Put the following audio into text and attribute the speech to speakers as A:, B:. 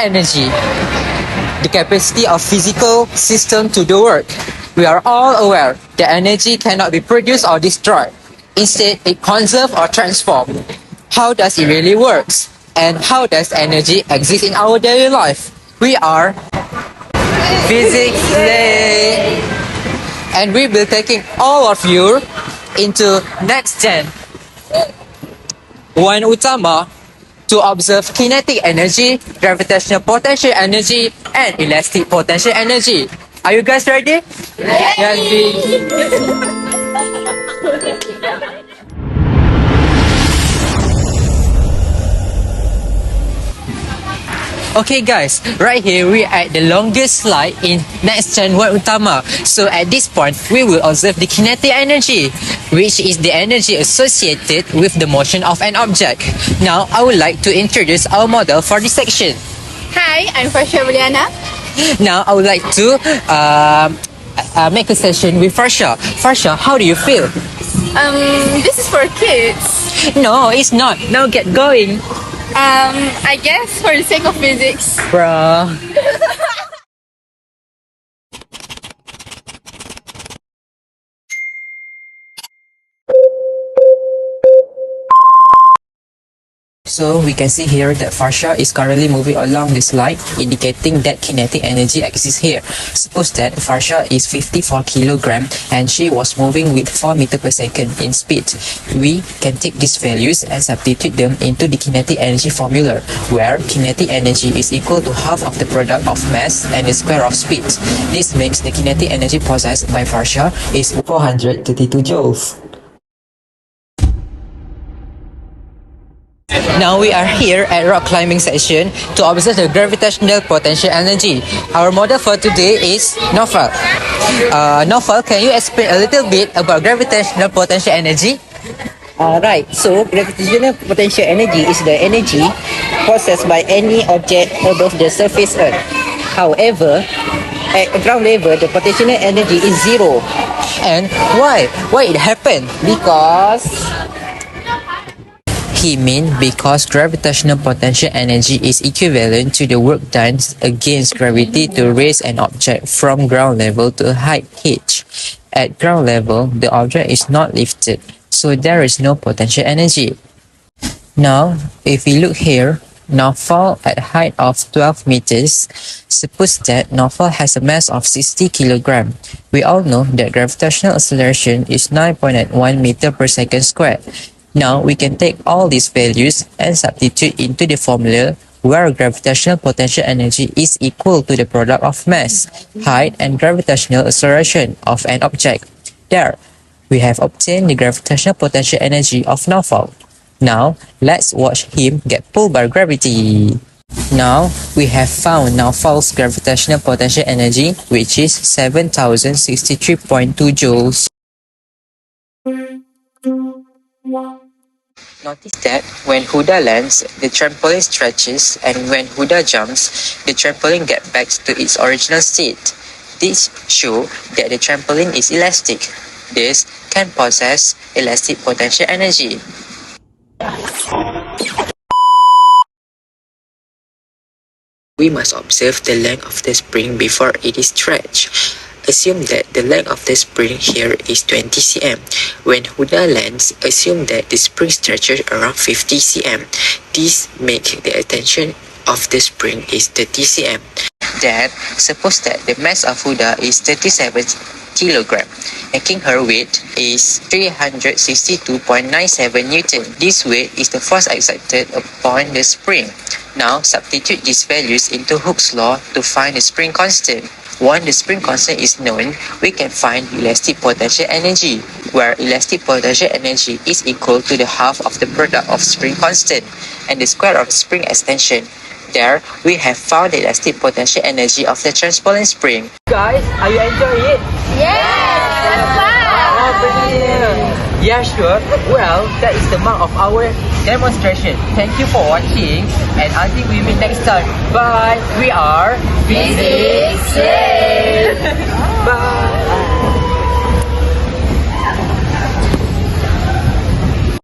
A: energy, the capacity of physical system to do work. We are all aware that energy cannot be produced or destroyed. Instead, it conserves or transforms. How does it really works? And how does energy exist in our daily life? We are Physics Day! And we will be taking all of you into next gen 1 Utama to observe kinetic energy, gravitational potential energy, and elastic potential energy. Are you guys ready? Yes, Okay guys, right here we are at the longest slide in next gen 1 Utama. So at this point, we will observe the kinetic energy, which is the energy associated with the motion of an object. Now, I would like to introduce our model for this section.
B: Hi, I'm Farsha Brianna.
A: Now, I would like to make a session with Farsha. Farsha, how do you feel?
B: This is for kids.
A: No, it's not. Now get going.
B: I guess for the sake of physics.
A: Bruh. So we can see here that Farsha is currently moving along this line, indicating that kinetic energy exists here. Suppose that Farsha is 54 kilogram and she was moving with 4 meter per second in speed. We can take these values and substitute them into the kinetic energy formula, where kinetic energy is equal to half of the product of mass and the square of speed. This makes the kinetic energy possessed by Farsha is 432 joules. Now we are here at rock climbing section to observe the gravitational potential energy. Our model for today is Naufal. Naufal, can you explain a little bit about gravitational potential energy?
C: Right, so gravitational potential energy is the energy possessed by any object above the surface Earth. However, at ground level, the potential energy is zero.
A: And why? Why it happened?
C: Because
A: He means because gravitational potential energy is equivalent to the work done against gravity to raise an object from ground level to a height h. At ground level, the object is not lifted, so there is no potential energy. Now, if we look here, Naufal at height of 12 meters, suppose that Naufal has a mass of 60 kg. We all know that gravitational acceleration is 9.81 meter per second squared. Now we can take all these values and substitute into the formula where gravitational potential energy is equal to the product of mass, height, and gravitational acceleration of an object. There, we have obtained the gravitational potential energy of Naufal. Now, let's watch him get pulled by gravity. Now, we have found Naufal's gravitational potential energy, which is 7,063.2 joules. Notice that when Huda lands, the trampoline stretches, and when Huda jumps, the trampoline gets back to its original state. This shows that the trampoline is elastic. This can possess elastic potential energy. We must observe the length of the spring before it is stretched. Assume that the length of the spring here is 20 cm. When Huda lands, assume that the spring stretches around 50 cm. This makes the tension of the spring is 30 cm. Then, suppose that the mass of Huda is 37 kg, making her weight is 362.97 Newton. This weight is the force exerted upon the spring. Now, substitute these values into Hooke's law to find the spring constant. Once the spring constant is known, we can find elastic potential energy, where elastic potential energy is equal to the half of the product of spring constant and the square of spring extension. There, we have found the elastic potential energy of the trampoline spring. Guys, are you enjoying it?
B: Yes! That's fun!
A: Oh, brilliant! Yeah, sure. Well, that is the mark of our demonstration. Thank you for watching, and until we meet next time. Bye! We are
B: Physics Day!
A: Bye!